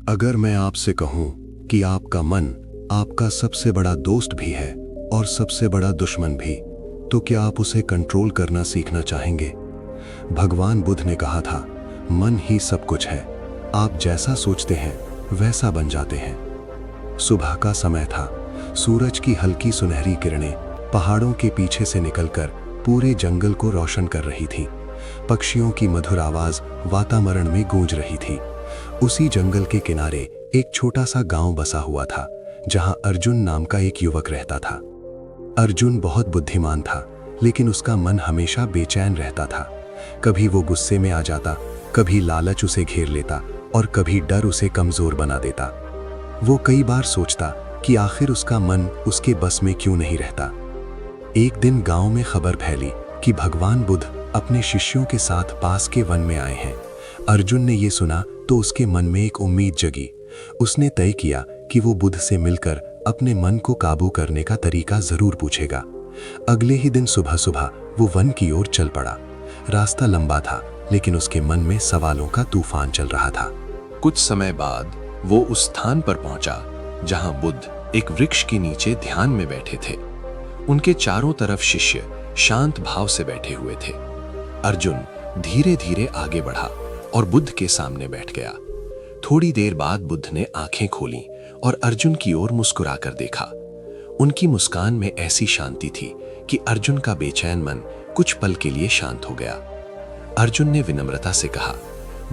अगर मैं आपसे कहूं कि आपका मन आपका सबसे बड़ा दोस्त भी है और सबसे बड़ा दुश्मन भी, तो क्या आप उसे कंट्रोल करना सीखना चाहेंगे? भगवान बुद्ध ने कहा था, मन ही सब कुछ है। आप जैसा सोचते हैं वैसा बन जाते हैं। सुबह का समय था। सूरज की हल्की सुनहरी किरणें पहाड़ों के पीछे से निकलकर पूरे जंगल को रोशन कर रही थी। पक्षियों की मधुर आवाज वातावरण में गूंज रही थी। उसी जंगल के किनारे एक छोटा सा गांव बसा हुआ था, जहां अर्जुन नाम का एक युवक रहता था। अर्जुन बहुत बुद्धिमान था, लेकिन उसका मन हमेशा बेचैन रहता था। कभी वो गुस्से में आ जाता, कभी लालच उसे घेर लेता और कभी डर उसे कमजोर बना देता। वो कई बार सोचता कि आखिर उसका मन उसके बस में क्यों नहीं रहता। एक दिन गांव में खबर फैली कि भगवान बुद्ध अपने शिष्यों के साथ पास के वन में आए हैं। अर्जुन ने ये सुना तो उसके मन में एक उम्मीद जगी। उसने तय किया कि वो बुद्ध से मिलकर अपने मन को काबू करने का तरीका जरूर पूछेगा। अगले ही दिन सुबह सुबह वो वन की ओर चल पड़ा। रास्ता लंबा था, लेकिन उसके मन में सवालों का तूफान चल रहा था। कुछ समय बाद वो उस स्थान पर पहुंचा जहां बुद्ध एक वृक्ष के नीचे ध्यान में बैठे थे। उनके चारों तरफ शिष्य शांत भाव से बैठे हुए थे। अर्जुन धीरे धीरे आगे बढ़ा और बुद्ध के सामने बैठ गया। थोड़ी देर बाद बुद्ध ने आंखें खोलीं और अर्जुन की ओर मुस्कुराकर देखा। उनकी मुस्कान में ऐसी शांति थी कि अर्जुन का बेचैन मन कुछ पल के लिए शांत हो गया। अर्जुन ने विनम्रता से कहा,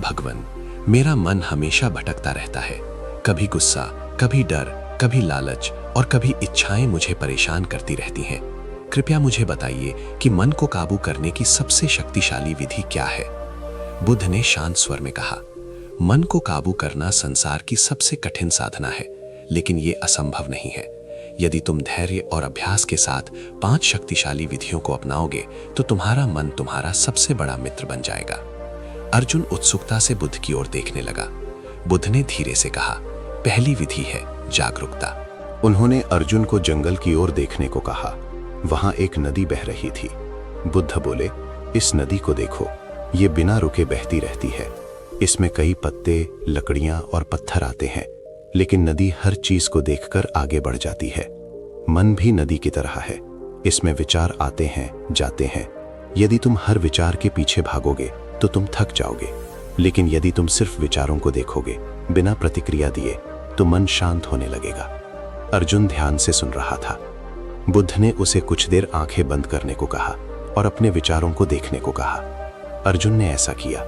भगवन, मेरा मन हमेशा भटकता रहता है। कभी गुस्सा, कभी डर, कभी लालच और कभी इच्छाएं मुझे परेशान करती रहती हैं। कृपया मुझे बताइए कि मन को काबू करने की सबसे शक्तिशाली विधि क्या है? बुद्ध ने शांत स्वर में कहा, मन को काबू करना संसार की सबसे कठिन साधना है, लेकिन ये असंभव नहीं है। यदि तुम धैर्य और अभ्यास के साथ 5 शक्तिशाली विधियों को अपनाओगे तो तुम्हारा मन तुम्हारा सबसे बड़ा मित्र बन जाएगा। अर्जुन उत्सुकता से बुद्ध की ओर देखने लगा। बुद्ध ने धीरे से कहा, पहली विधि है जागरूकता। उन्होंने अर्जुन को जंगल की ओर देखने को कहा। वहां एक नदी बह रही थी। बुद्ध बोले, इस नदी को देखो, ये बिना रुके बहती रहती है। इसमें कई पत्ते, लकड़ियां और पत्थर आते हैं, लेकिन नदी हर चीज को देखकर आगे बढ़ जाती है। मन भी नदी की तरह है। इसमें विचार आते हैं, जाते हैं। यदि तुम हर विचार के पीछे भागोगे तो तुम थक जाओगे, लेकिन यदि तुम सिर्फ विचारों को देखोगे बिना प्रतिक्रिया दिए तो मन शांत होने लगेगा। अर्जुन ध्यान से सुन रहा था। बुद्ध ने उसे कुछ देर आंखें बंद करने को कहा और अपने विचारों को देखने को कहा। अर्जुन ने ऐसा किया।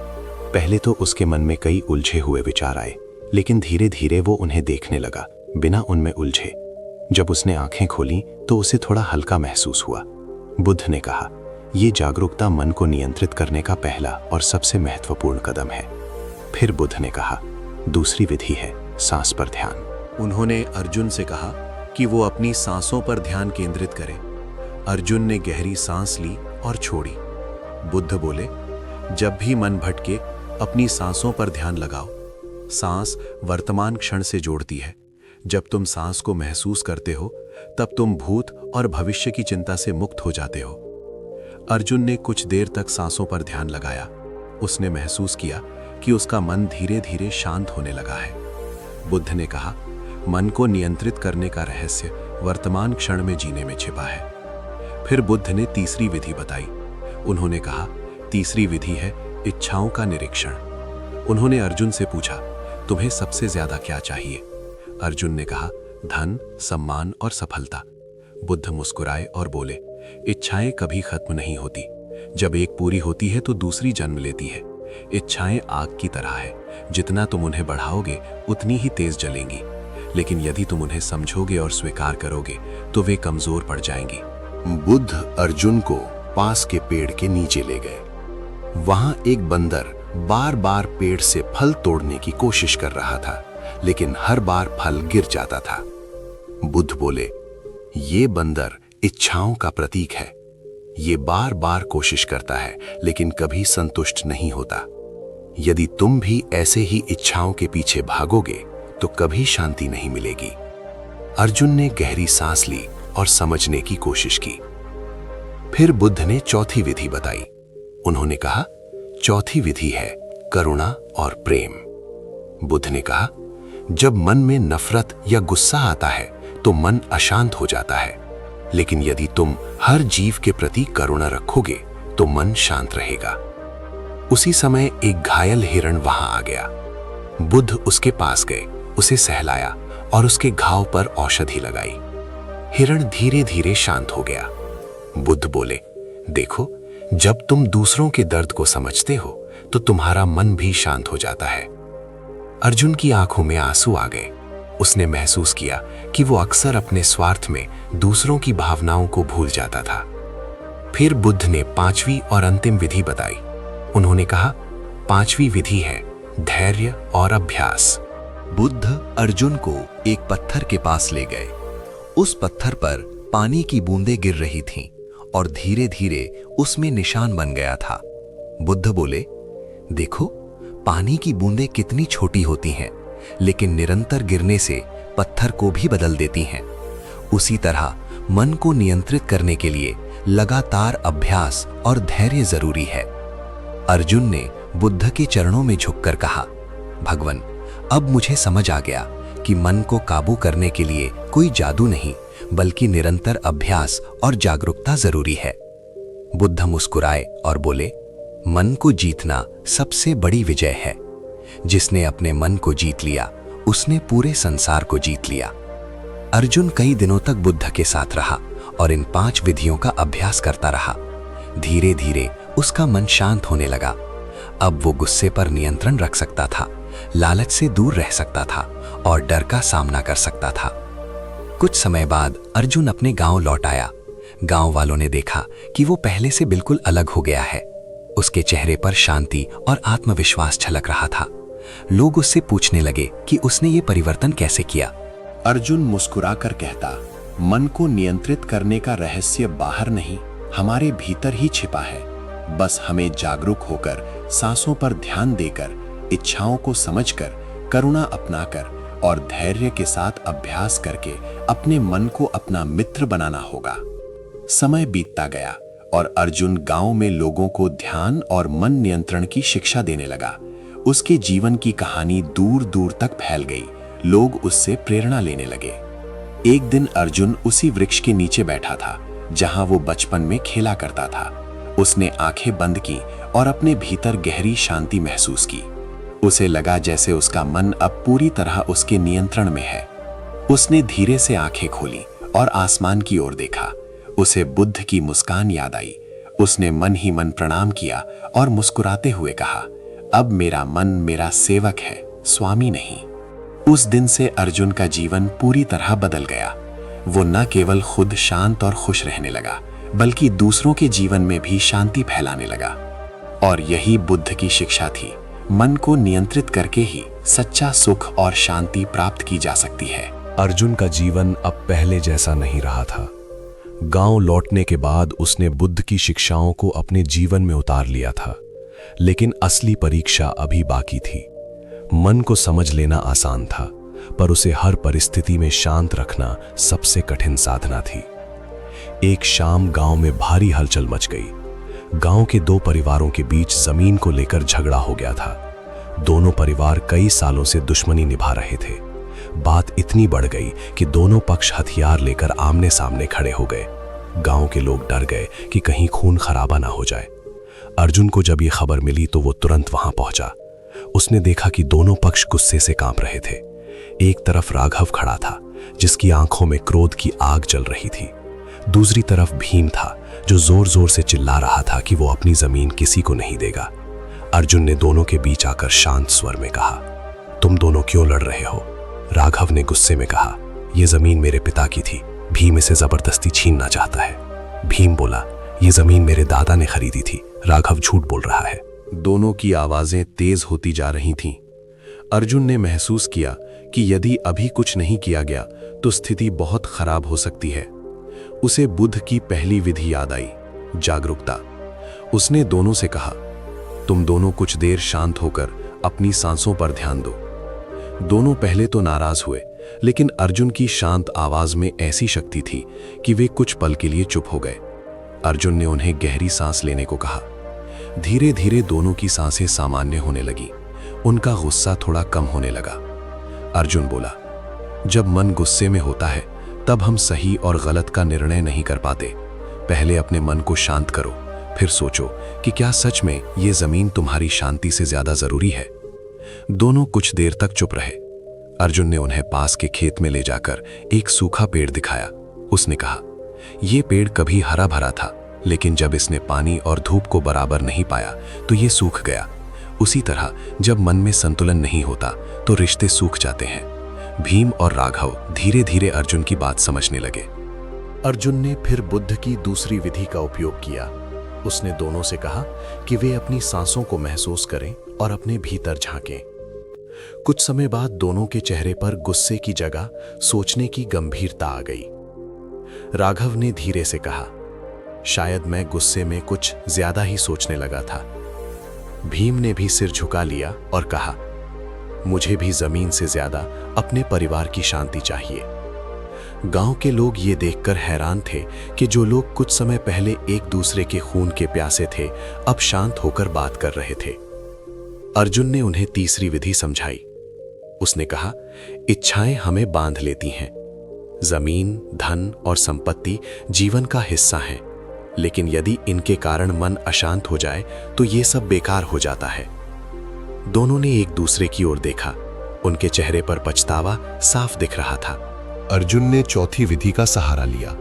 पहले तो उसके मन में कई उलझे हुए विचार आए, लेकिन धीरे धीरे वो उन्हें देखने लगा, बिना उनमें उलझे। जब उसने आंखें खोलीं तो उसे थोड़ा हल्का महसूस हुआ। बुद्ध ने कहा, ये जागरूकता मन को नियंत्रित करने का पहला और सबसे महत्वपूर्ण कदम है। फिर बुद्ध ने कहा, दूसरी विधि है सांस पर ध्यान। उन्होंने अर्जुन से कहा कि वो अपनी सांसों पर ध्यान केंद्रित करे। अर्जुन ने गहरी सांस ली और छोड़ी। बुद्ध बोले, जब भी मन भटके अपनी सांसों पर ध्यान लगाओ। सांस वर्तमान क्षण से जोड़ती है। जब तुम सांस को महसूस करते हो तब तुम भूत और भविष्य की चिंता से मुक्त हो जाते हो। अर्जुन ने कुछ देर तक सांसों पर ध्यान लगाया। उसने महसूस किया कि उसका मन धीरे धीरे शांत होने लगा है। बुद्ध ने कहा, मन को नियंत्रित करने का रहस्य वर्तमान क्षण में जीने में छिपा है। फिर बुद्ध ने तीसरी विधि बताई। उन्होंने कहा, तीसरी विधि है इच्छाओं का निरीक्षण। उन्होंने अर्जुन से पूछा, तुम्हें सबसे ज्यादा क्या चाहिए? अर्जुन ने कहा, धन, सम्मान और सफलता। बुद्ध मुस्कुराए और बोले, इच्छाएं कभी खत्म नहीं होती। जब एक पूरी होती है तो दूसरी जन्म लेती है। इच्छाएं आग की तरह है, जितना तुम उन्हें बढ़ाओगे उतनी ही तेज जलेंगी, लेकिन यदि तुम उन्हें समझोगे और स्वीकार करोगे तो वे कमजोर पड़ जाएंगी। बुद्ध अर्जुन को पास के पेड़ के नीचे ले गए। वहां एक बंदर बार बार पेड़ से फल तोड़ने की कोशिश कर रहा था, लेकिन हर बार फल गिर जाता था। बुद्ध बोले, ये बंदर इच्छाओं का प्रतीक है। ये बार बार कोशिश करता है, लेकिन कभी संतुष्ट नहीं होता। यदि तुम भी ऐसे ही इच्छाओं के पीछे भागोगे तो कभी शांति नहीं मिलेगी। अर्जुन ने गहरी सांस ली और समझने की कोशिश की। फिर बुद्ध ने चौथी विधि बताई। उन्होंने कहा, चौथी विधि है करुणा और प्रेम। बुद्ध ने कहा, जब मन में नफरत या गुस्सा आता है तो मन अशांत हो जाता है, लेकिन यदि तुम हर जीव के प्रति करुणा रखोगे तो मन शांत रहेगा। उसी समय एक घायल हिरण वहां आ गया। बुद्ध उसके पास गए, उसे सहलाया और उसके घाव पर औषधि लगाई। हिरण धीरे धीरे शांत हो गया। बुद्ध बोले, देखो, जब तुम दूसरों के दर्द को समझते हो तो तुम्हारा मन भी शांत हो जाता है। अर्जुन की आंखों में आंसू आ गए। उसने महसूस किया कि वो अक्सर अपने स्वार्थ में दूसरों की भावनाओं को भूल जाता था। फिर बुद्ध ने 5वीं और अंतिम विधि बताई। उन्होंने कहा, 5वीं विधि है धैर्य और अभ्यास। बुद्ध अर्जुन को एक पत्थर के पास ले गए। उस पत्थर पर पानी की बूंदें गिर रही थीं और धीरे धीरे उसमें निशान बन गया था। बुद्ध बोले, देखो, पानी की बूंदें कितनी छोटी होती हैं, लेकिन निरंतर गिरने से पत्थर को भी बदल देती हैं। उसी तरह मन को नियंत्रित करने के लिए लगातार अभ्यास और धैर्य जरूरी है। अर्जुन ने बुद्ध के चरणों में झुककर कहा, भगवान, अब मुझे समझ आ गया कि मन को काबू करने के लिए कोई जादू नहीं, बल्कि निरंतर अभ्यास और जागरूकता जरूरी है। बुद्ध मुस्कुराए और बोले, मन को जीतना सबसे बड़ी विजय है। जिसने अपने मन को जीत लिया, उसने पूरे संसार को जीत लिया। अर्जुन कई दिनों तक बुद्ध के साथ रहा और इन 5 विधियों का अभ्यास करता रहा। धीरे धीरे उसका मन शांत होने लगा। अब वो गुस्से पर नियंत्रण रख सकता था, लालच से दूर रह सकता था और डर का सामना कर सकता था। कुछ समय बाद अर्जुन अपने गांव लौट आया। गांव वालों ने देखा कि वो पहले से बिल्कुल अलग हो गया है। उसके चेहरे पर शांति और आत्मविश्वास झलक रहा था। लोग उससे पूछने लगे कि उसने ये परिवर्तन कैसे किया। अर्जुन मुस्कुराकर कहता, मन को नियंत्रित करने का रहस्य बाहर नहीं, हमारे भीतर ही छिपा है। बस हमें जागरूक होकर, सांसों पर ध्यान देकर, इच्छाओं को समझकर, करुणा अपनाकर और धैर्य के साथ अभ्यास करके अपने मन को अपना मित्र बनाना होगा। समय बीतता गया और अर्जुन गांव में लोगों को ध्यान और मन नियंत्रण की शिक्षा देने लगा। उसके जीवन की कहानी दूर दूर तक फैल गई। लोग उससे प्रेरणा लेने लगे। एक दिन अर्जुन उसी वृक्ष के नीचे बैठा था जहां वो बचपन में खेला करता था। उसने आंखें बंद की और अपने भीतर गहरी शांति महसूस की। उसे लगा जैसे उसका मन अब पूरी तरह उसके नियंत्रण में है। उसने धीरे से आंखें खोली और आसमान की ओर देखा। उसे बुद्ध की मुस्कान याद आई। उसने मन ही मन प्रणाम किया और मुस्कुराते हुए कहा, अब मेरा मन मेरा सेवक है, स्वामी नहीं। उस दिन से अर्जुन का जीवन पूरी तरह बदल गया। वो न केवल खुद शांत और खुश रहने लगा, बल्कि दूसरों के जीवन में भी शांति फैलाने लगा। और यही बुद्ध की शिक्षा थी, मन को नियंत्रित करके ही सच्चा सुख और शांति प्राप्त की जा सकती है। अर्जुन का जीवन अब पहले जैसा नहीं रहा था। गांव लौटने के बाद उसने बुद्ध की शिक्षाओं को अपने जीवन में उतार लिया था, लेकिन असली परीक्षा अभी बाकी थी। मन को समझ लेना आसान था, पर उसे हर परिस्थिति में शांत रखना सबसे कठिन साधना थी। एक शाम गांव में भारी हलचल मच गई। गांव के 2 परिवारों के बीच जमीन को लेकर झगड़ा हो गया था। दोनों परिवार कई सालों से दुश्मनी निभा रहे थे। बात इतनी बढ़ गई कि दोनों पक्ष हथियार लेकर आमने सामने खड़े हो गए। गांव के लोग डर गए कि कहीं खून खराबा ना हो जाए। अर्जुन को जब ये खबर मिली तो वो तुरंत वहां पहुंचा। उसने देखा कि दोनों पक्ष गुस्से से कांप रहे थे। एक तरफ राघव खड़ा था, जिसकी आंखों में क्रोध की आग जल रही थी। दूसरी तरफ भीम था, जो जोर जोर से चिल्ला रहा था कि वो अपनी जमीन किसी को नहीं देगा। अर्जुन ने दोनों के बीच आकर शांत स्वर में कहा, तुम दोनों क्यों लड़ रहे हो? राघव ने गुस्से में कहा, यह जमीन मेरे पिता की थी, भीम इसे जबरदस्ती छीनना चाहता है। भीम बोला, यह जमीन मेरे दादा ने खरीदी थी, राघव झूठ बोल रहा है। दोनों की आवाजें तेज होती जा रही थीं। अर्जुन ने महसूस किया कि यदि अभी कुछ नहीं किया गया तो स्थिति बहुत खराब हो सकती है। उसे बुद्ध की पहली विधि याद आई, जागरूकता। उसने दोनों से कहा, तुम दोनों कुछ देर शांत होकर अपनी सांसों पर ध्यान दो। दोनों पहले तो नाराज हुए, लेकिन अर्जुन की शांत आवाज में ऐसी शक्ति थी कि वे कुछ पल के लिए चुप हो गए। अर्जुन ने उन्हें गहरी सांस लेने को कहा। धीरे धीरे दोनों की सांसें सामान्य होने लगी। उनका गुस्सा थोड़ा कम होने लगा। अर्जुन बोला, जब मन गुस्से में होता है तब हम सही और गलत का निर्णय नहीं कर पाते। पहले अपने मन को शांत करो, फिर सोचो कि क्या सच में ये जमीन तुम्हारी शांति से ज्यादा जरूरी है। दोनों कुछ देर तक चुप रहे। अर्जुन ने उन्हें पास के खेत में ले जाकर एक सूखा पेड़ दिखाया। उसने कहा, यह पेड़ कभी हरा भरा था, लेकिन जब इसने पानी और धूप को बराबर नहीं पाया तो ये सूख गया। उसी तरह जब मन में संतुलन नहीं होता तो रिश्ते सूख जाते हैं। भीम और राघव धीरे धीरे अर्जुन की बात समझने लगे। अर्जुन ने फिर बुद्ध की दूसरी विधि का उपयोग किया। उसने दोनों से कहा कि वे अपनी सांसों को महसूस करें और अपने भीतर झांकें। कुछ समय बाद दोनों के चेहरे पर गुस्से की जगह सोचने की गंभीरता आ गई। राघव ने धीरे से कहा, शायद मैं गुस्से में कुछ ज्यादा ही सोचने लगा था। भीम ने भी सिर झुका लिया और कहा, मुझे भी जमीन से ज्यादा अपने परिवार की शांति चाहिए। गांव के लोग ये देखकर हैरान थे कि जो लोग कुछ समय पहले एक दूसरे के खून के प्यासे थे, अब शांत होकर बात कर रहे थे। अर्जुन ने उन्हें तीसरी विधि समझाई। उसने कहा, इच्छाएं हमें बांध लेती हैं। जमीन, धन और संपत्ति जीवन का हिस्सा हैं, लेकिन यदि इनके कारण मन अशांत हो जाए तो ये सब बेकार हो जाता है। दोनों ने एक दूसरे की ओर देखा। उनके चेहरे पर पछतावा साफ दिख रहा था। अर्जुन ने चौथी विधि का सहारा लिया।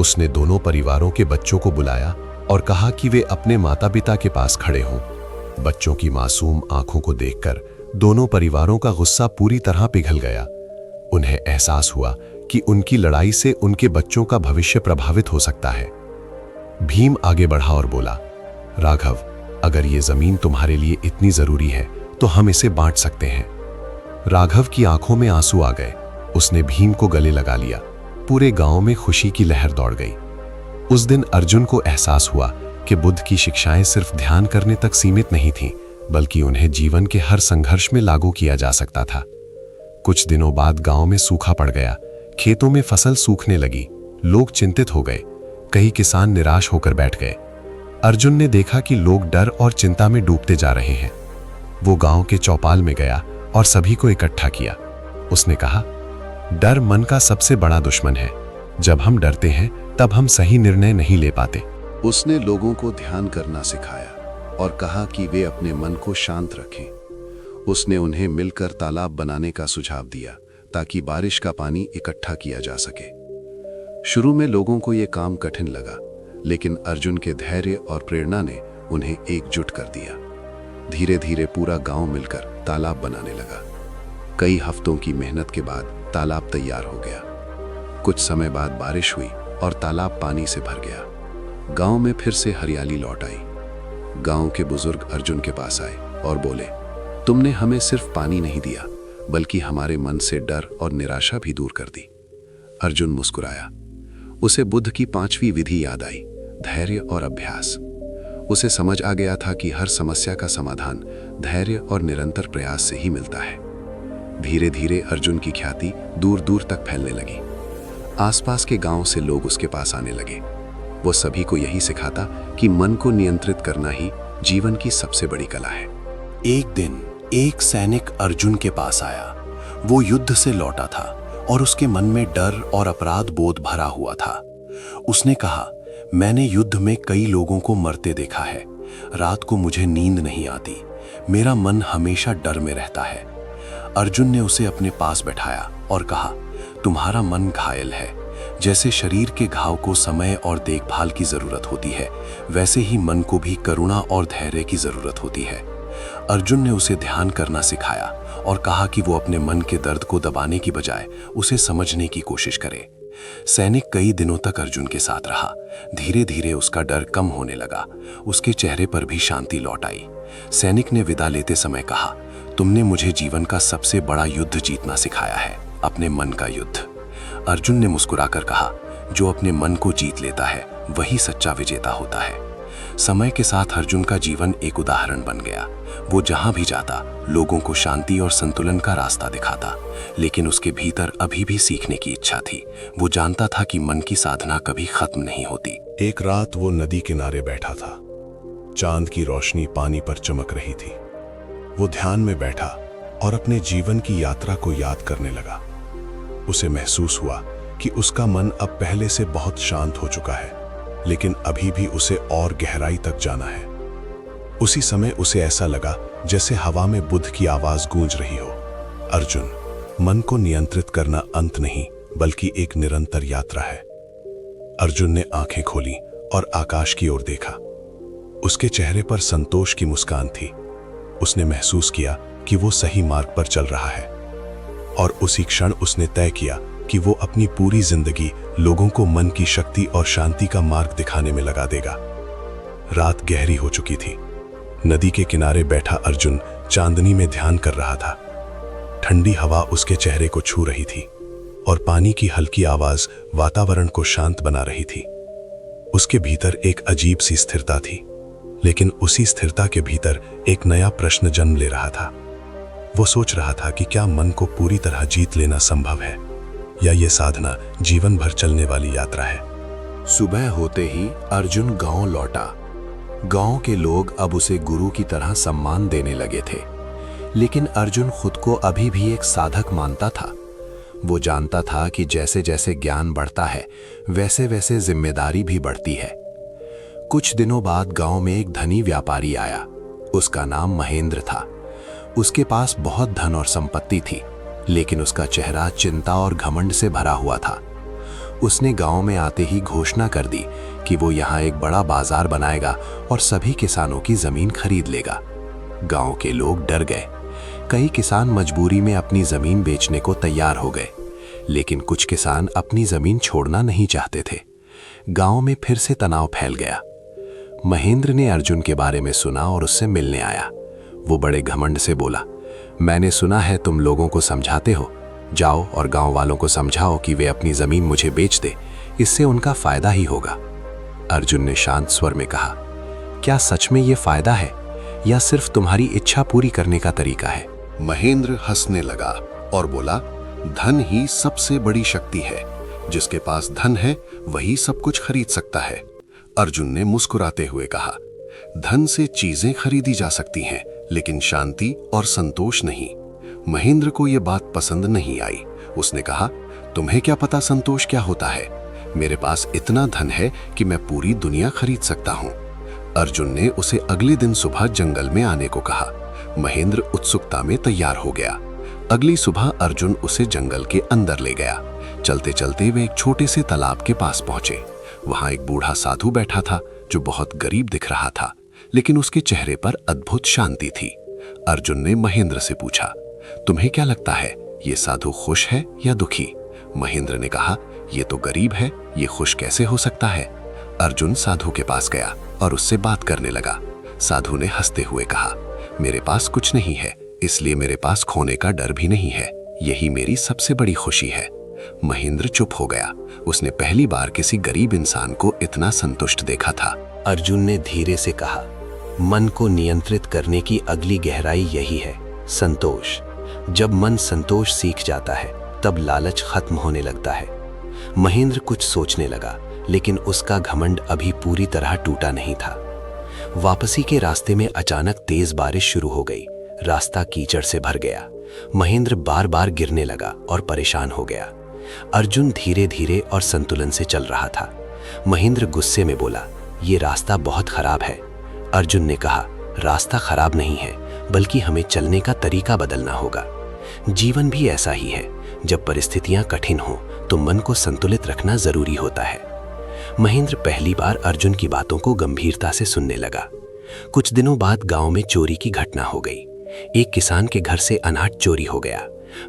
उसने दोनों परिवारों के बच्चों को बुलाया और कहा कि वे अपने माता पिता के पास खड़े हों। बच्चों की मासूम आंखों को देखकर दोनों परिवारों का गुस्सा पूरी तरह पिघल गया। उन्हें एहसास हुआ कि उनकी लड़ाई से उनके बच्चों का भविष्य प्रभावित हो सकता है। भीम आगे बढ़ा और बोला, राघव, अगर ये जमीन तुम्हारे लिए इतनी जरूरी है तो हम इसे बांट सकते हैं। राघव की आंखों में आंसू आ गए। उसने भीम को गले लगा लिया। पूरे गांव में खुशी की लहर दौड़ गई। उस दिन अर्जुन को एहसास हुआ कि बुद्ध की शिक्षाएं सिर्फ ध्यान करने तक सीमित नहीं थीं, बल्कि उन्हें जीवन के हर संघर्ष में लागू किया जा सकता था। कुछ दिनों बाद गांव में सूखा पड़ गया। खेतों में फसल सूखने लगी। लोग चिंतित हो गए। कई किसान निराश होकर बैठ गए। अर्जुन ने देखा कि लोग डर और चिंता में डूबते जा रहे हैं। वो गांव के चौपाल में गया और सभी को इकट्ठा किया। उसने कहा, डर मन का सबसे बड़ा दुश्मन है। जब हम डरते हैं तब हम सही निर्णय नहीं ले पाते। उसने लोगों को ध्यान करना सिखाया और कहा कि वे अपने मन को शांत रखें। उसने उन्हें मिलकर तालाब बनाने का सुझाव दिया ताकि बारिश का पानी इकट्ठा किया जा सके। शुरू में लोगों को यह काम कठिन लगा, लेकिन अर्जुन के धैर्य और प्रेरणा ने उन्हें एकजुट कर दिया। धीरे धीरे पूरा गांव मिलकर तालाब बनाने लगा। कई हफ्तों की मेहनत के बाद तालाब तैयार हो गया। कुछ समय बाद बारिश हुई और तालाब पानी से भर गया। गांव में फिर से हरियाली लौट आई। गांव के बुजुर्ग अर्जुन के पास आए और बोले, तुमने हमें सिर्फ पानी नहीं दिया, बल्कि हमारे मन से डर और निराशा भी दूर कर दी। अर्जुन मुस्कुराया। उसे बुद्ध की 5वीं विधि याद आई, धैर्य और अभ्यास। उसे समझ आ गया था कि हर समस्या का समाधान धैर्य और निरंतर प्रयास से ही मिलता है। धीरे धीरे अर्जुन की ख्याति दूर दूर तक फैलने लगी। आसपास के गांव से लोग उसके पास आने लगे। वो सभी को यही सिखाता कि मन को नियंत्रित करना ही जीवन की सबसे बड़ी कला है। एक दिन एक सैनिक अर्जुन के पास आया। वो युद्ध से लौटा था और उसके मन में डर और अपराध बोध भरा हुआ था। उसने कहा, मैंने युद्ध में कई लोगों को मरते देखा है। रात को मुझे नींद नहीं आती। मेरा मन हमेशा डर में रहता है। अर्जुन ने उसे अपने पास बैठाया और कहा, तुम्हारा मन घायल है। जैसे शरीर के घाव को समय और देखभाल की जरूरत होती है, वैसे ही मन को भी करुणा और धैर्य की जरूरत होती है। अर्जुन ने उसे ध्यान करना सिखाया और कहा कि वो अपने मन के दर्द को दबाने की बजाय उसे समझने की कोशिश करे। सैनिक कई दिनों तक अर्जुन के साथ रहा। धीरे धीरे उसका डर कम होने लगा। उसके चेहरे पर भी शांति लौट आई। सैनिक ने विदा लेते समय कहा, तुमने मुझे जीवन का सबसे बड़ा युद्ध जीतना सिखाया है, अपने मन का युद्ध। अर्जुन ने मुस्कुराकर कहा, जो अपने मन को जीत लेता है वही सच्चा विजेता होता है। समय के साथ अर्जुन का जीवन एक उदाहरण बन गया। वो जहां भी जाता लोगों को शांति और संतुलन का रास्ता दिखाता, लेकिन उसके भीतर अभी भी सीखने की इच्छा थी। वो जानता था कि मन की साधना कभी खत्म नहीं होती। एक रात वो नदी किनारे बैठा था। चांद की रोशनी पानी पर चमक रही थी। वो ध्यान में बैठा और अपने जीवन की यात्रा को याद करने लगा। उसे महसूस हुआ कि उसका मन अब पहले से बहुत शांत हो चुका है, लेकिन अभी भी उसे और गहराई तक जाना है। उसी समय उसे ऐसा लगा जैसे हवा में बुद्ध की आवाज गूंज रही हो, अर्जुन, मन को नियंत्रित करना अंत नहीं बल्कि एक निरंतर यात्रा है। अर्जुन ने आंखें खोली और आकाश की ओर देखा। उसके चेहरे पर संतोष की मुस्कान थी। उसने महसूस किया कि वो सही मार्ग पर चल रहा है और उसी क्षण उसने तय किया कि वो अपनी पूरी जिंदगी लोगों को मन की शक्ति और शांति का मार्ग दिखाने में लगा देगा। रात गहरी हो चुकी थी। नदी के किनारे बैठा अर्जुन चांदनी में ध्यान कर रहा था। ठंडी हवा उसके चेहरे को छू रही थी और पानी की हल्की आवाज वातावरण को शांत बना रही थी। उसके भीतर एक अजीब सी स्थिरता थी, लेकिन उसी स्थिरता के भीतर एक नया प्रश्न जन्म ले रहा था। वो सोच रहा था कि क्या मन को पूरी तरह जीत लेना संभव है या ये साधना जीवन भर चलने वाली यात्रा है। सुबह होते ही अर्जुन गांव लौटा। गांव के लोग अब उसे गुरु की तरह सम्मान देने लगे थे, लेकिन अर्जुन खुद को अभी भी एक साधक मानता था। वो जानता था कि जैसे जैसे ज्ञान बढ़ता है वैसे वैसे जिम्मेदारी भी बढ़ती है। कुछ दिनों बाद गांव में एक धनी व्यापारी आया। उसका नाम महेंद्र था। उसके पास बहुत धन और संपत्ति थी, लेकिन उसका चेहरा चिंता और घमंड से भरा हुआ था। उसने गांव में आते ही घोषणा कर दी कि वो यहाँ एक बड़ा बाजार बनाएगा और सभी किसानों की जमीन खरीद लेगा। गांव के लोग डर गए। कई किसान मजबूरी में अपनी जमीन बेचने को तैयार हो गए, लेकिन कुछ किसान अपनी जमीन छोड़ना नहीं चाहते थे। गांव में फिर से तनाव फैल गया। महेंद्र ने अर्जुन के बारे में सुना और उससे मिलने आया। वो बड़े घमंड से बोला, मैंने सुना है तुम लोगों को समझाते हो। जाओ और गांव वालों को समझाओ कि वे अपनी जमीन मुझे बेच दे, इससे उनका फायदा ही होगा। अर्जुन ने शांत स्वर में कहा, क्या सच में ये फायदा है या सिर्फ तुम्हारी इच्छा पूरी करने का तरीका है? महेंद्र हंसने लगा और बोला, धन ही सबसे बड़ी शक्ति है। जिसके पास धन है वही सब कुछ खरीद सकता है। अर्जुन ने मुस्कुराते हुए कहा, धन से चीजें खरीदी जा सकती हैं, लेकिन शांति और संतोष नहीं। महेंद्र को यह बात पसंद नहीं आई। उसने कहा, तुम्हें क्या पता संतोष क्या होता है? मेरे पास इतना धन है कि मैं पूरी दुनिया खरीद सकता हूं। अर्जुन ने उसे अगले दिन सुबह जंगल में आने को कहा। महेंद्र उत्सुकता में तैयार हो गया। अगली सुबह अर्जुन उसे जंगल के अंदर ले गया। चलते चलते वे एक छोटे से तालाब के पास पहुंचे। वहां एक बूढ़ा साधु बैठा था जो बहुत गरीब दिख रहा था, लेकिन उसके चेहरे पर अद्भुत शांति थी। अर्जुन ने महेंद्र से पूछा, तुम्हें क्या लगता है ये साधु खुश है या दुखी? महेंद्र ने कहा, ये तो गरीब है, ये खुश कैसे हो सकता है? अर्जुन साधु के पास गया और उससे बात करने लगा। साधु ने हंसते हुए कहा, मेरे पास कुछ नहीं है, इसलिए मेरे पास खोने का डर भी नहीं है। यही मेरी सबसे बड़ी खुशी है। महेंद्र चुप हो गया। उसने पहली बार किसी गरीब इंसान को इतना संतुष्ट देखा था। अर्जुन ने धीरे से कहा, मन को नियंत्रित करने की अगली गहराई यही है, संतोष। जब मन संतोष सीख जाता है तब लालच खत्म होने लगता है। महेंद्र कुछ सोचने लगा, लेकिन उसका घमंड अभी पूरी तरह टूटा नहीं था। वापसी के रास्ते में अचानक तेज बारिश शुरू हो गई। रास्ता कीचड़ से भर गया। महेंद्र बार बार गिरने लगा और परेशान हो गया। अर्जुन धीरे धीरे और संतुलन से चल रहा था। महेंद्र गुस्से में बोला, ये रास्ता बहुत खराब है। अर्जुन ने कहा, रास्ता खराब नहीं है, बल्कि हमें चलने का तरीका बदलना होगा। जीवन भी ऐसा ही है, जब परिस्थितियां कठिन हो तो मन को संतुलित रखना जरूरी होता है। महेंद्र पहली बार अर्जुन की बातों को गंभीरता से सुनने लगा। कुछ दिनों बाद गांव में चोरी की घटना हो गई। एक किसान के घर से अनाज चोरी हो गया।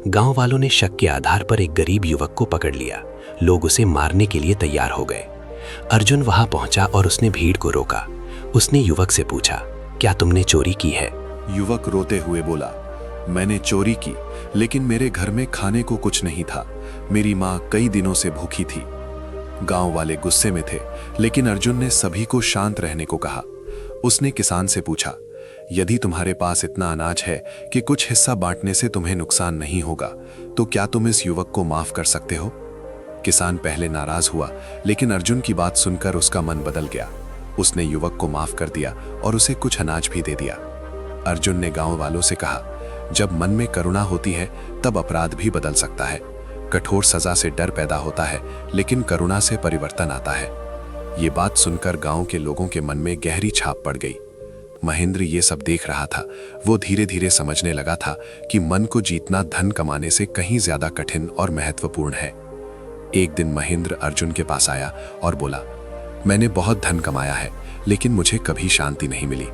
गांव वालों ने शक के आधार पर एक गरीब युवक को पकड़ लिया। लोग उसे मारने के लिए तैयार हो गए। अर्जुन वहां पहुंचा और उसने भीड़ को रोका। उसने युवक से पूछा, क्या तुमने चोरी की है? युवक रोते हुए बोला, मैंने चोरी की, लेकिन मेरे घर में खाने को कुछ नहीं था। मेरी माँ कई दिनों से भूखी थी। गांव वाले गुस्से में थे, लेकिन अर्जुन ने सभी को शांत रहने को कहा। उसने किसान से पूछा, यदि तुम्हारे पास इतना अनाज है कि कुछ हिस्सा बांटने से तुम्हें नुकसान नहीं होगा, तो क्या तुम इस युवक को माफ कर सकते हो? किसान पहले नाराज हुआ, लेकिन अर्जुन की बात सुनकर उसका मन बदल गया। उसने युवक को माफ कर दिया और उसे कुछ अनाज भी दे दिया। अर्जुन ने गांव वालों से कहा, जब मन में करुणा होती है तब अपराध भी बदल सकता है। कठोर सजा से डर पैदा होता है, लेकिन करुणा से परिवर्तन आता है। ये बात सुनकर गांव के लोगों के मन में गहरी छाप पड़ गई। महेंद्र ये सब देख रहा था। वो धीरे धीरे समझने लगा था कि मन को जीतना धन कमाने से कहीं ज्यादा कठिन और महत्वपूर्ण है। एक दिन महेंद्र अर्जुन के पास आया और बोला, मैंने बहुत धन कमाया है, लेकिन मुझे कभी शांति नहीं मिली।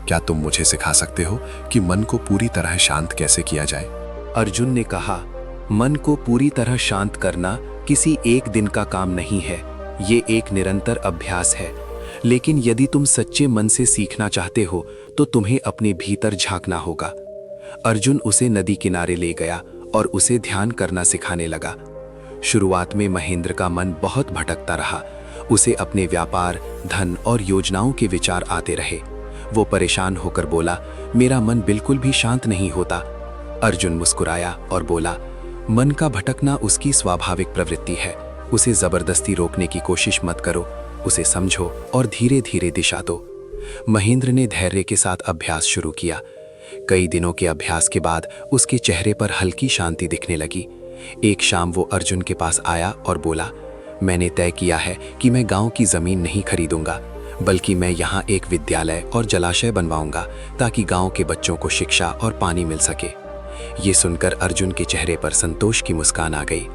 क्या तुम मुझे सिखा सकते हो कि मन को पूरी तरह शांत कैसे किया जाए? अर्जुन ने कहा, मन को पूरी तरह शांत करना किसी एक दिन का काम नहीं है, ये एक निरंतर अभ्यास है। लेकिन यदि तुम सच्चे मन से सीखना चाहते हो तो तुम्हें अपने भीतर झांकना होगा। अर्जुन उसे नदी किनारे ले गया और उसे ध्यान करना सिखाने लगा। शुरुआत में महेंद्र का मन बहुत भटकता रहा। उसे अपने व्यापार, धन और योजनाओं के विचार आते रहे। वो परेशान होकर बोला, मेरा मन बिल्कुल भी शांत नहीं होता। अर्जुन मुस्कुराया और बोला, मन का भटकना उसकी स्वाभाविक प्रवृत्ति है। उसे जबरदस्ती रोकने की कोशिश मत करो, उसे समझो और धीरे धीरे दिशा दो। महेंद्र ने धैर्य के साथ अभ्यास शुरू किया। कई दिनों के अभ्यास के बाद उसके चेहरे पर हल्की शांति दिखने लगी। एक शाम वो अर्जुन के पास आया और बोला, मैंने तय किया है कि मैं गांव की जमीन नहीं खरीदूंगा, बल्कि मैं यहाँ एक विद्यालय और जलाशय बनवाऊंगा ताकि गांव के बच्चों को शिक्षा और पानी मिल सके। ये सुनकर अर्जुन के चेहरे पर संतोष की मुस्कान आ गई।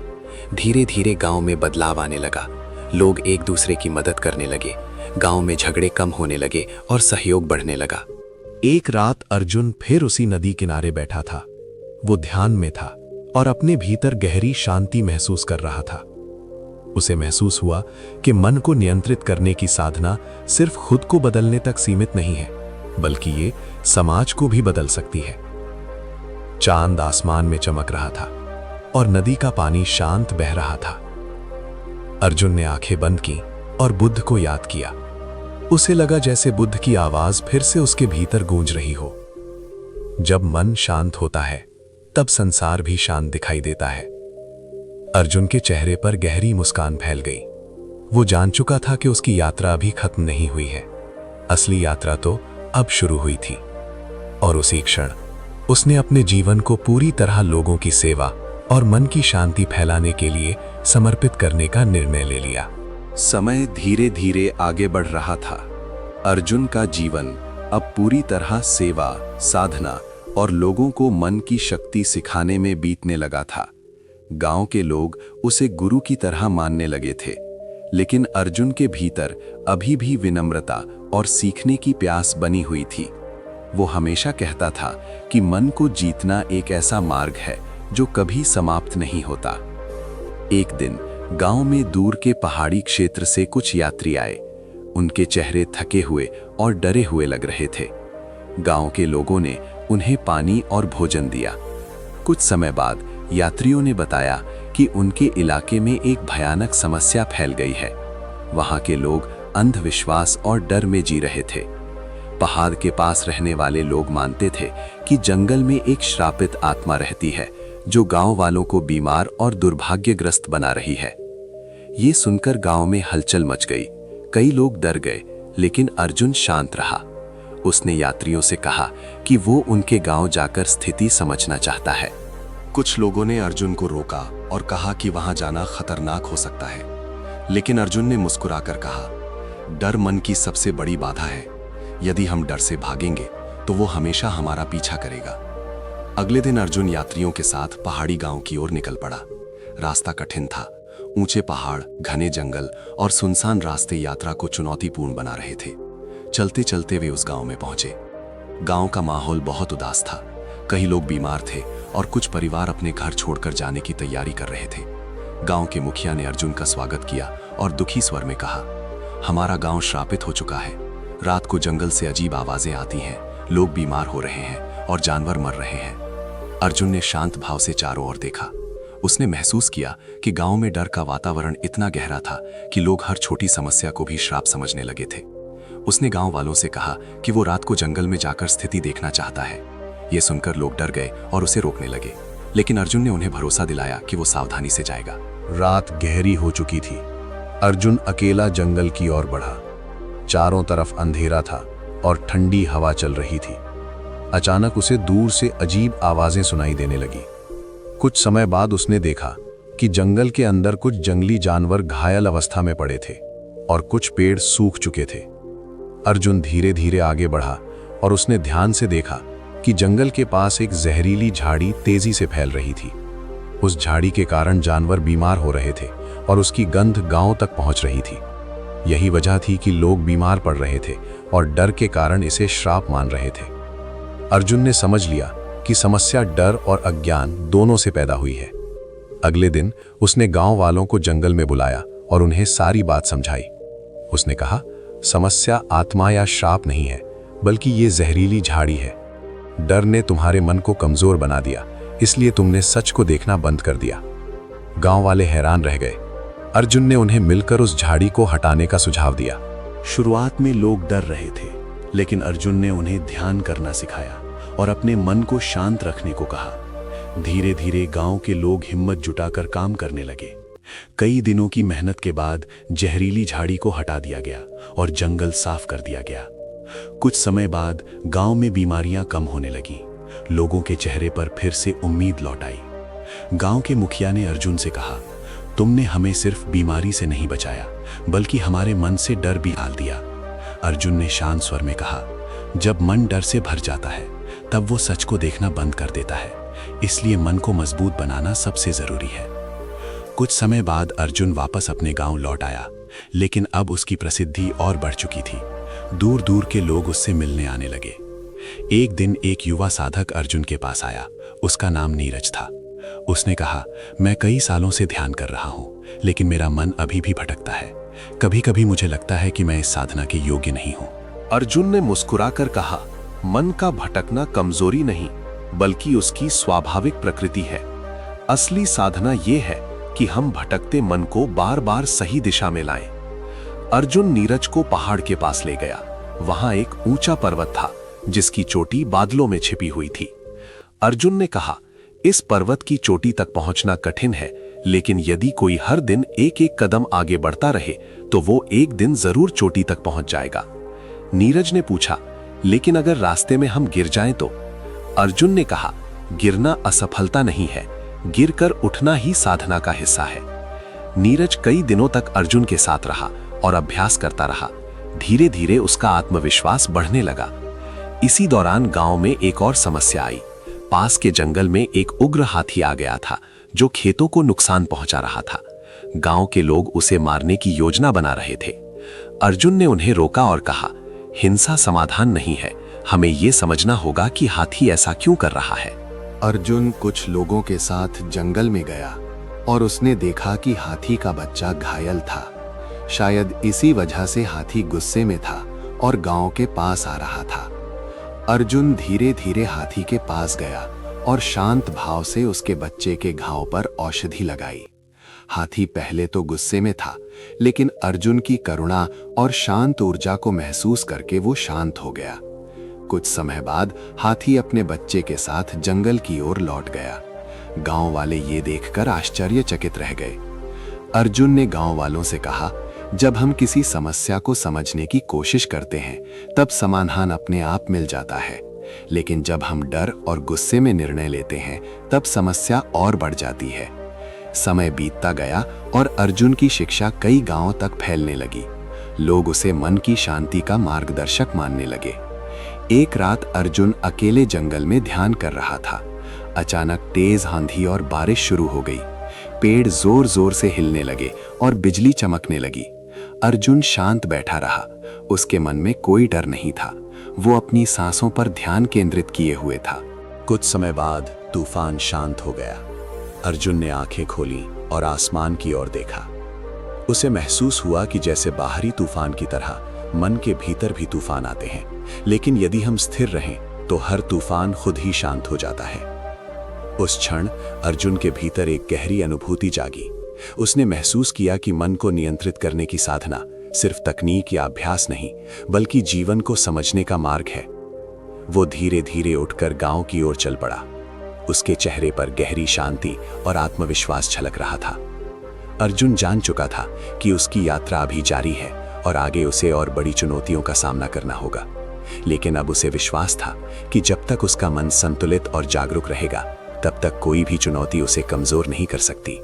धीरे धीरे गांव में बदलाव आने लगा। लोग एक दूसरे की मदद करने लगे। गांव में झगड़े कम होने लगे और सहयोग बढ़ने लगा। एक रात अर्जुन फिर उसी नदी किनारे बैठा था। वो ध्यान में था और अपने भीतर गहरी शांति महसूस कर रहा था। उसे महसूस हुआ कि मन को नियंत्रित करने की साधना सिर्फ खुद को बदलने तक सीमित नहीं है, बल्कि ये समाज को भी बदल सकती है। चांद आसमान में चमक रहा था और नदी का पानी शांत बह रहा था। अर्जुन ने आंखें बंद की और बुद्ध को याद किया। उसे लगा जैसे बुद्ध की आवाज फिर से उसके भीतर गूंज रही हो। जब मन शांत होता है तब संसार भी शांत दिखाई देता है। अर्जुन के चेहरे पर गहरी मुस्कान फैल गई। वो जान चुका था कि उसकी यात्रा अभी खत्म नहीं हुई है। असली यात्रा तो अब शुरू हुई थी। और उसी क्षण उसने अपने जीवन को पूरी तरह लोगों की सेवा और मन की शांति फैलाने के लिए समर्पित करने का निर्णय ले लिया। समय धीरे धीरे आगे बढ़ रहा था। अर्जुन का जीवन अब पूरी तरह सेवा, साधना और लोगों को मन की शक्ति सिखाने में बीतने लगा था। गांव के लोग उसे गुरु की तरह मानने लगे थे, लेकिन अर्जुन के भीतर अभी भी विनम्रता और सीखने की प्यास बनी हुई थी। वो हमेशा कहता था कि मन को जीतना एक ऐसा मार्ग है जो कभी समाप्त नहीं होता। एक दिन गांव में दूर के पहाड़ी क्षेत्र से कुछ यात्री आए। उनके चेहरे थके हुए और डरे हुए लग रहे थे। गांव के लोगों ने उन्हें पानी और भोजन दिया। कुछ समय बाद यात्रियों ने बताया कि उनके इलाके में एक भयानक समस्या फैल गई है। वहां के लोग अंधविश्वास और डर में जी रहे थे। पहाड़ के पास रहने वाले लोग मानते थे कि जंगल में एक श्रापित आत्मा रहती है जो गांव वालों को बीमार और दुर्भाग्यग्रस्त बना रही है। ये सुनकर गांव में हलचल मच गई। कई लोग डर गए, लेकिन अर्जुन शांत रहा। उसने यात्रियों से कहा कि वो उनके गांव जाकर स्थिति समझना चाहता है। कुछ लोगों ने अर्जुन को रोका और कहा कि वहां जाना खतरनाक हो सकता है, लेकिन अर्जुन ने मुस्कुराकर कहा, डर मन की सबसे बड़ी बाधा है। यदि हम डर से भागेंगे तो वो हमेशा हमारा पीछा करेगा। अगले दिन अर्जुन यात्रियों के साथ पहाड़ी गांव की ओर निकल पड़ा। रास्ता कठिन था। ऊंचे पहाड़, घने जंगल और सुनसान रास्ते यात्रा को चुनौतीपूर्ण बना रहे थे। चलते चलते वे उस गांव में पहुंचे। गांव का माहौल बहुत उदास था। कई लोग बीमार थे और कुछ परिवार अपने घर छोड़कर जाने की तैयारी कर रहे थे। गांव के मुखिया ने अर्जुन का स्वागत किया और दुखी स्वर में कहा, हमारा गांव श्रापित हो चुका है। रात को जंगल से अजीब आवाजें आती हैं, लोग बीमार हो रहे हैं और जानवर मर रहे हैं। अर्जुन ने शांत भाव से चारों ओर देखा। उसने महसूस किया कि गांव में डर का वातावरण इतना गहरा था कि लोग हर छोटी समस्या को भी श्राप समझने लगे थे। उसने गांव वालों से कहा कि वो रात को जंगल में जाकर स्थिति देखना चाहता है। ये सुनकर लोग डर गए और उसे रोकने लगे, लेकिन अर्जुन ने उन्हें भरोसा दिलाया कि वो सावधानी से जाएगा। रात गहरी हो चुकी थी। अर्जुन अकेला जंगल की ओर बढ़ा। चारों तरफ अंधेरा था और ठंडी हवा चल रही थी। अचानक उसे दूर से अजीब आवाजें सुनाई देने लगी। कुछ समय बाद उसने देखा कि जंगल के अंदर कुछ जंगली जानवर घायल अवस्था में पड़े थे और कुछ पेड़ सूख चुके थे। अर्जुन धीरे धीरे आगे बढ़ा और उसने ध्यान से देखा कि जंगल के पास एक जहरीली झाड़ी तेजी से फैल रही थी। उस झाड़ी के कारण जानवर बीमार हो रहे थे और उसकी गंध गांव तक पहुंच रही थी। यही वजह थी कि लोग बीमार पड़ रहे थे और डर के कारण इसे श्राप मान रहे थे। अर्जुन ने समझ लिया कि समस्या डर और अज्ञान दोनों से पैदा हुई है। अगले दिन उसने गांव वालों को जंगल में बुलाया और उन्हें सारी बात समझाई। उसने कहा, समस्या आत्मा या श्राप नहीं है, बल्कि ये जहरीली झाड़ी है। डर ने तुम्हारे मन को कमजोर बना दिया, इसलिए तुमने सच को देखना बंद कर दिया। गांव वाले हैरान रह गए। अर्जुन ने उन्हें मिलकर उस झाड़ी को हटाने का सुझाव दिया। शुरुआत में लोग डर रहे थे, लेकिन अर्जुन ने उन्हें ध्यान करना सिखाया और अपने मन को शांत रखने को कहा। धीरे धीरे गांव के लोग हिम्मत जुटाकर काम करने लगे। कई दिनों की मेहनत के बाद जहरीली झाड़ी को हटा दिया गया और जंगल साफ कर दिया गया। कुछ समय बाद गांव में बीमारियां कम होने लगीं। लोगों के चेहरे पर फिर से उम्मीद लौट आई। गांव के मुखिया ने अर्जुन से कहा, तुमने हमें सिर्फ बीमारी से नहीं बचाया, बल्कि हमारे मन से डर भी डाल दिया। अर्जुन ने शांत स्वर में कहा, जब मन डर से भर जाता है तब वो सच को देखना बंद कर देता है, इसलिए मन को मजबूत बनाना सबसे जरूरी है। कुछ समय बाद अर्जुन वापस अपने गांव लौट आया, लेकिन अब उसकी प्रसिद्धि और बढ़ चुकी थी। दूर दूर के लोग उससे मिलने आने लगे। एक दिन एक युवा साधक अर्जुन के पास आया। उसका नाम नीरज था। उसने कहा, मैं कई सालों से ध्यान कर रहा हूँ, लेकिन मेरा मन अभी भी भटकता है। कभी कभी मुझे लगता है कि मैं इस साधना के योग्य नहीं हूँ। अर्जुन ने मुस्कुराकर कहा, मन का भटकना कमजोरी नहीं, बल्कि उसकी स्वाभाविक प्रकृति है। असली साधना ये है कि हम भटकते मन को बार बार सही दिशा में लाएं। अर्जुन नीरज को पहाड़ के पास ले गया। वहां एक ऊंचा पर्वत था जिसकी चोटी बादलों में छिपी हुई थी। अर्जुन ने कहा, इस पर्वत की चोटी तक पहुंचना कठिन है, लेकिन यदि कोई हर दिन एक एक कदम आगे बढ़ता रहे तो वो एक दिन जरूर चोटी तक पहुंच जाएगा। नीरज ने पूछा, लेकिन अगर रास्ते में हम गिर जाएं तो? अर्जुन ने कहा, गिरना असफलता नहीं है, गिरकर उठना ही साधना का हिस्सा है। नीरज कई दिनों तक अर्जुन के साथ रहा और अभ्यास करता रहा। धीरे धीरे उसका आत्मविश्वास बढ़ने लगा। इसी दौरान गांव में एक और समस्या आई। पास के जंगल में एक उग्र हाथी आ गया था जो खेतों को नुकसान पहुंचा रहा था। गांव के लोग उसे मारने की योजना बना रहे थे। अर्जुन ने उन्हें रोका और कहा, हिंसा समाधान नहीं है, हमें यह समझना होगा कि हाथी ऐसा क्यों कर रहा है। अर्जुन कुछ लोगों के साथ जंगल में गया और उसने देखा कि हाथी का बच्चा घायल था। शायद इसी वजह से हाथी गुस्से में था और गांव के पास आ रहा था। अर्जुन धीरे धीरे हाथी के पास गया और शांत भाव से उसके बच्चे के घाव पर औषधि लगाई। हाथी पहले तो गुस्से में था, लेकिन अर्जुन की करुणा और शांत ऊर्जा को महसूस करके वो शांत हो गया। कुछ समय बाद हाथी अपने बच्चे के साथ जंगल की ओर लौट गया। गांव वाले ये देखकर आश्चर्यचकित रह गए। अर्जुन ने गांव वालों से कहा, जब हम किसी समस्या को समझने की कोशिश करते हैं तब समाधान अपने आप मिल जाता है, लेकिन जब हम डर और गुस्से में निर्णय लेते हैं तब समस्या और बढ़ जाती है। समय बीतता गया और अर्जुन की शिक्षा कई गांवों तक फैलने लगी। लोग उसे मन की शांति का मार्गदर्शक मानने लगे। एक रात अर्जुन अकेले जंगल में ध्यान कर रहा था। अचानक तेज आंधी और बारिश शुरू हो गई। पेड़ जोर जोर से हिलने लगे और बिजली चमकने लगी। अर्जुन शांत बैठा रहा। उसके मन में कोई डर नहीं था। वो अपनी सांसों पर ध्यान केंद्रित किए हुए था। कुछ समय बाद तूफान शांत हो गया। अर्जुन ने आंखें खोली और आसमान की ओर देखा। उसे महसूस हुआ कि जैसे बाहरी तूफान की तरह मन के भीतर भी तूफान आते हैं, लेकिन यदि हम स्थिर रहें तो हर तूफान खुद ही शांत हो जाता है। उस क्षण अर्जुन के भीतर एक गहरी अनुभूति जागी। उसने महसूस किया कि मन को नियंत्रित करने की साधना सिर्फ तकनीक या अभ्यास नहीं, बल्कि जीवन को समझने का मार्ग है। वो धीरे धीरे उठकर गांव की ओर चल पड़ा। उसके चेहरे पर गहरी शांति और आत्मविश्वास झलक रहा था। अर्जुन जान चुका था कि उसकी यात्रा अभी जारी है और आगे उसे और बड़ी चुनौतियों का सामना करना होगा। लेकिन अब उसे विश्वास था कि जब तक उसका मन संतुलित और जागरूक रहेगा, तब तक कोई भी चुनौती उसे कमजोर नहीं कर सकती।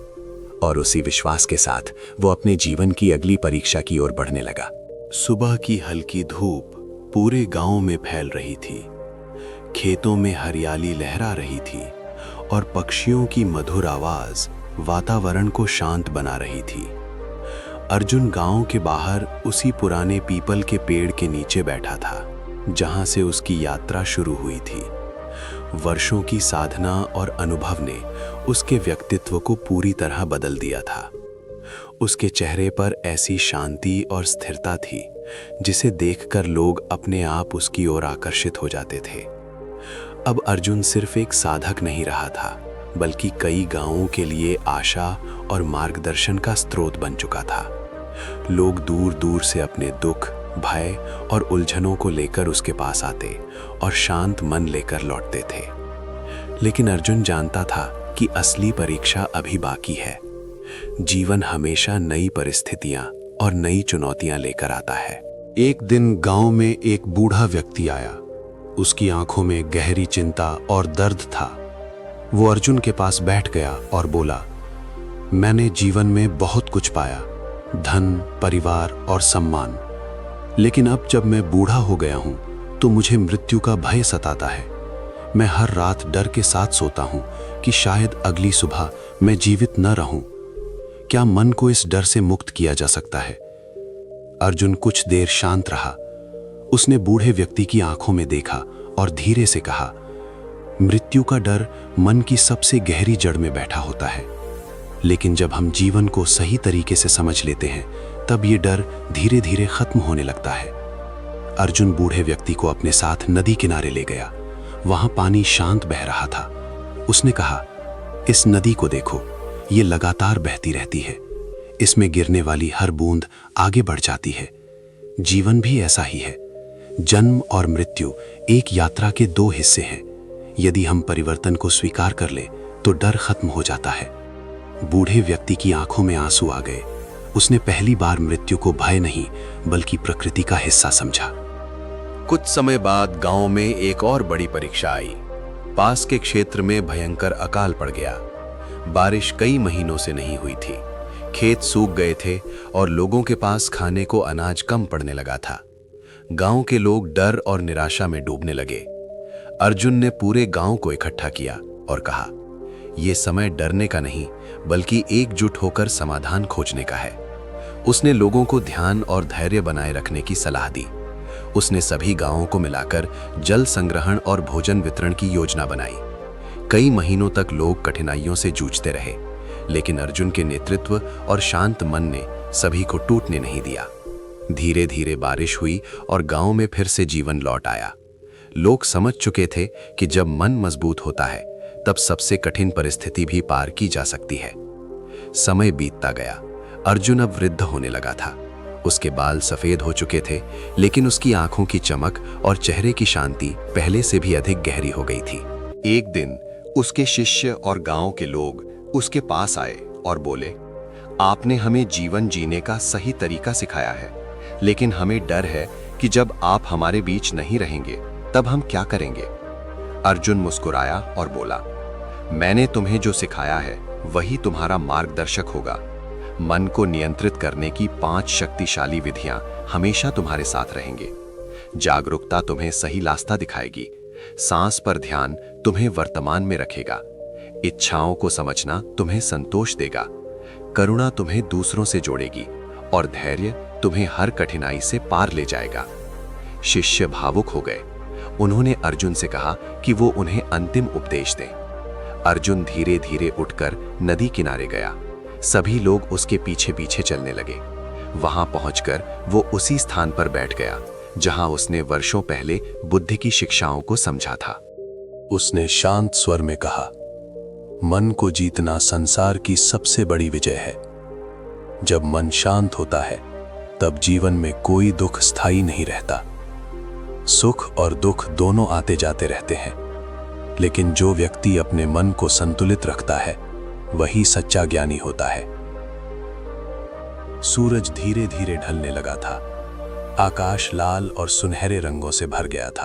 और उसी विश्वास के साथ वो अपने जीवन की अगली परीक्षा की ओर बढ़ने लगा। सुबह की हल्की धूप पूरे गांव में फैल रही थी। खेतों में हरियाली लहरा रही थी और पक्षियों की मधुर आवाज वातावरण को शांत बना रही थी। अर्जुन गांव के बाहर उसी पुराने पीपल के पेड़ के नीचे बैठा था, जहां से उसकी यात्रा शुरू हुई थी। वर्षों की साधना और अनुभव ने उसके व्यक्तित्व को पूरी तरह बदल दिया था। उसके चेहरे पर ऐसी शांति और स्थिरता थी जिसे देखकर लोग अपने आप उसकी ओर आकर्षित हो जाते थे। अब अर्जुन सिर्फ एक साधक नहीं रहा था, बल्कि कई गांवों के लिए आशा और मार्गदर्शन का स्रोत बन चुका था। लोग दूर दूर से अपने दुख, भय और उलझनों को लेकर उसके पास आते और शांत मन लेकर लौटते थे। लेकिन अर्जुन जानता था कि असली परीक्षा अभी बाकी है। जीवन हमेशा नई परिस्थितियां और नई चुनौतियां लेकर आता है। एक दिन गांव में एक बूढ़ा व्यक्ति आया। उसकी आंखों में गहरी चिंता और दर्द था। वो अर्जुन के पास बैठ गया और बोला, मैंने जीवन में बहुत कुछ पाया, धन, परिवार और सम्मान। लेकिन अब जब मैं बूढ़ा हो गया हूं तो मुझे मृत्यु का भय सताता है। मैं हर रात डर के साथ सोता हूं कि शायद अगली सुबह मैं जीवित न रहूं। क्या मन को इस डर से मुक्त किया जा सकता है? अर्जुन कुछ देर शांत रहा। उसने बूढ़े व्यक्ति की आंखों में देखा और धीरे से कहा, मृत्यु का डर मन की सबसे गहरी जड़ में बैठा होता है, लेकिन जब हम जीवन को सही तरीके से समझ लेते हैं तब ये डर धीरे धीरे खत्म होने लगता है। अर्जुन बूढ़े व्यक्ति को अपने साथ नदी किनारे ले गया। वहां पानी शांत बह रहा था। उसने कहा, इस नदी को देखो, ये लगातार बहती रहती है। इसमें गिरने वाली हर बूंद आगे बढ़ जाती है। जीवन भी ऐसा ही है। जन्म और मृत्यु एक यात्रा के दो हिस्से हैं। यदि हम परिवर्तन को स्वीकार कर लें तो डर खत्म हो जाता है। बूढ़े व्यक्ति की आंखों में आंसू आ गए। उसने पहली बार मृत्यु को भय नहीं बल्कि प्रकृति का हिस्सा समझा। कुछ समय बाद गांव में एक और बड़ी परीक्षा आई। पास के क्षेत्र में भयंकर अकाल पड़ गया। बारिश कई महीनों से नहीं हुई थी। खेत सूख गए थे और लोगों के पास खाने को अनाज कम पड़ने लगा था। गांव के लोग डर और निराशा में डूबने लगे। अर्जुन ने पूरे गांव को इकट्ठा किया और कहा, यह समय डरने का नहीं बल्कि एकजुट होकर समाधान खोजने का है। उसने लोगों को ध्यान और धैर्य बनाए रखने की सलाह दी। उसने सभी गांवों को मिलाकर जल संग्रहण और भोजन वितरण की योजना बनाई। कई महीनों तक लोग कठिनाइयों से जूझते रहे, लेकिन अर्जुन के नेतृत्व और शांत मन ने सभी को टूटने नहीं दिया। धीरे धीरे बारिश हुई और गांव में फिर से जीवन लौट आया। लोग समझ चुके थे कि जब मन मजबूत होता है तब सबसे कठिन परिस्थिति भी पार की जा सकती है। समय बीतता गया। अर्जुन अब वृद्ध होने लगा था। उसके बाल सफेद हो चुके थे, लेकिन उसकी आंखों की चमक और चेहरे की शांति पहले से भी अधिक गहरी हो गई थी। एक दिन उसके शिष्य और गांव के लोग उसके पास आए और बोले, आपने हमें जीवन जीने का सही तरीका सिखाया है, लेकिन हमें डर है कि जब आप हमारे बीच नहीं रहेंगे तब हम क्या करेंगे। अर्जुन मुस्कुराया और बोला, मैंने तुम्हें जो सिखाया है वही तुम्हारा मार्गदर्शक होगा। मन को नियंत्रित करने की 5 शक्तिशाली विधियां हमेशा तुम्हारे साथ रहेंगे। जागरूकता तुम्हें सही रास्ता दिखाएगी। सांस पर ध्यान तुम्हें वर्तमान में रखेगा। इच्छाओं को समझना तुम्हें संतोष देगा। करुणा तुम्हें दूसरों से जोड़ेगी और धैर्य तुम्हें हर कठिनाई से पार ले जाएगा। शिष्य भावुक हो गए। उन्होंने अर्जुन से कहा कि वो उन्हें अंतिम उपदेश दें। अर्जुन धीरे धीरे उठकर नदी किनारे गया। सभी लोग उसके पीछे पीछे चलने लगे। वहां पहुंचकर वो उसी स्थान पर बैठ गया जहां उसने वर्षों पहले बुद्ध की शिक्षाओं को समझा था। उसने शांत स्वर में कहा, मन को जीतना संसार की सबसे बड़ी विजय है। जब मन शांत होता है तब जीवन में कोई दुख स्थायी नहीं रहता। सुख और दुख दोनों आते जाते रहते हैं, लेकिन जो व्यक्ति अपने मन को संतुलित रखता है वही सच्चा ज्ञानी होता है। सूरज धीरे धीरे ढलने लगा था। आकाश लाल और सुनहरे रंगों से भर गया था।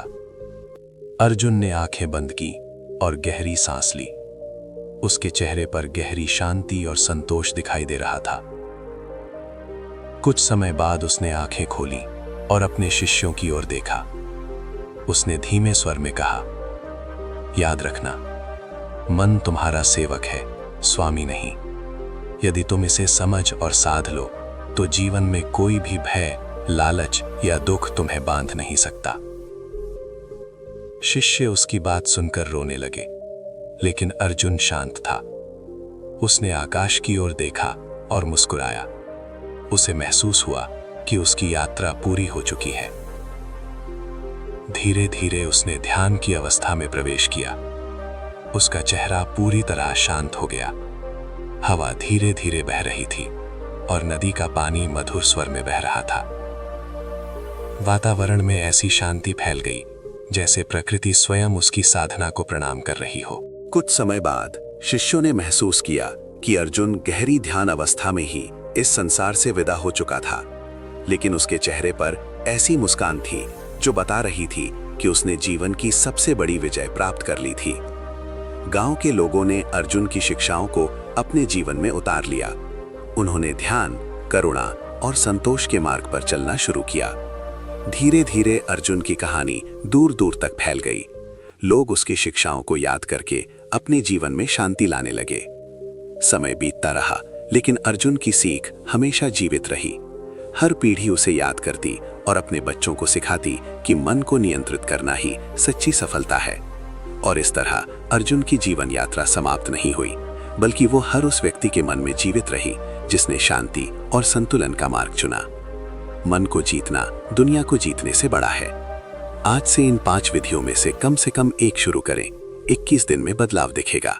अर्जुन ने आंखें बंद की और गहरी सांस ली। उसके चेहरे पर गहरी शांति और संतोष दिखाई दे रहा था। कुछ समय बाद उसने आंखें खोली और अपने शिष्यों की ओर देखा। उसने धीमे स्वर में कहा, याद रखना, मन तुम्हारा सेवक है, स्वामी नहीं। यदि तुम इसे समझ और साध लो तो जीवन में कोई भी भय, लालच या दुख तुम्हें बांध नहीं सकता। शिष्य उसकी बात सुनकर रोने लगे, लेकिन अर्जुन शांत था। उसने आकाश की ओर देखा और मुस्कुराया। उसे महसूस हुआ कि उसकी यात्रा पूरी हो चुकी है। धीरे धीरे उसने ध्यान की अवस्था में प्रवेश किया। उसका चेहरा पूरी तरह शांत हो गया। हवा धीरे धीरे बह रही थी और नदी का पानी मधुर स्वर में बह रहा था। वातावरण में ऐसी शांति फैल गई जैसे प्रकृति स्वयं उसकी साधना को प्रणाम कर रही हो। कुछ समय बाद शिष्यों ने महसूस किया कि अर्जुन गहरी ध्यान अवस्था में ही इस संसार से विदा हो चुका था, लेकिन उसके चेहरे पर ऐसी मुस्कान थी जो बता रही थी कि उसने जीवन की सबसे बड़ी विजय प्राप्त कर ली थी। गांव के लोगों ने अर्जुन की शिक्षाओं को अपने जीवन में उतार लिया। उन्होंने ध्यान, करुणा और संतोष के मार्ग पर चलना शुरू किया। धीरे धीरे अर्जुन की कहानी दूर दूर तक फैल गई। लोग उसकी शिक्षाओं को याद करके अपने जीवन में शांति लाने लगे। समय बीतता रहा, लेकिन अर्जुन की सीख हमेशा जीवित रही। हर पीढ़ी उसे याद करती और अपने बच्चों को सिखाती कि मन को नियंत्रित करना ही सच्ची सफलता है। और इस तरह अर्जुन की जीवन यात्रा समाप्त नहीं हुई, बल्कि वो हर उस व्यक्ति के मन में जीवित रही जिसने शांति और संतुलन का मार्ग चुना। मन को जीतना दुनिया को जीतने से बड़ा है। आज से इन 5 विधियों में से कम एक शुरू करें। 21 दिन में बदलाव दिखेगा।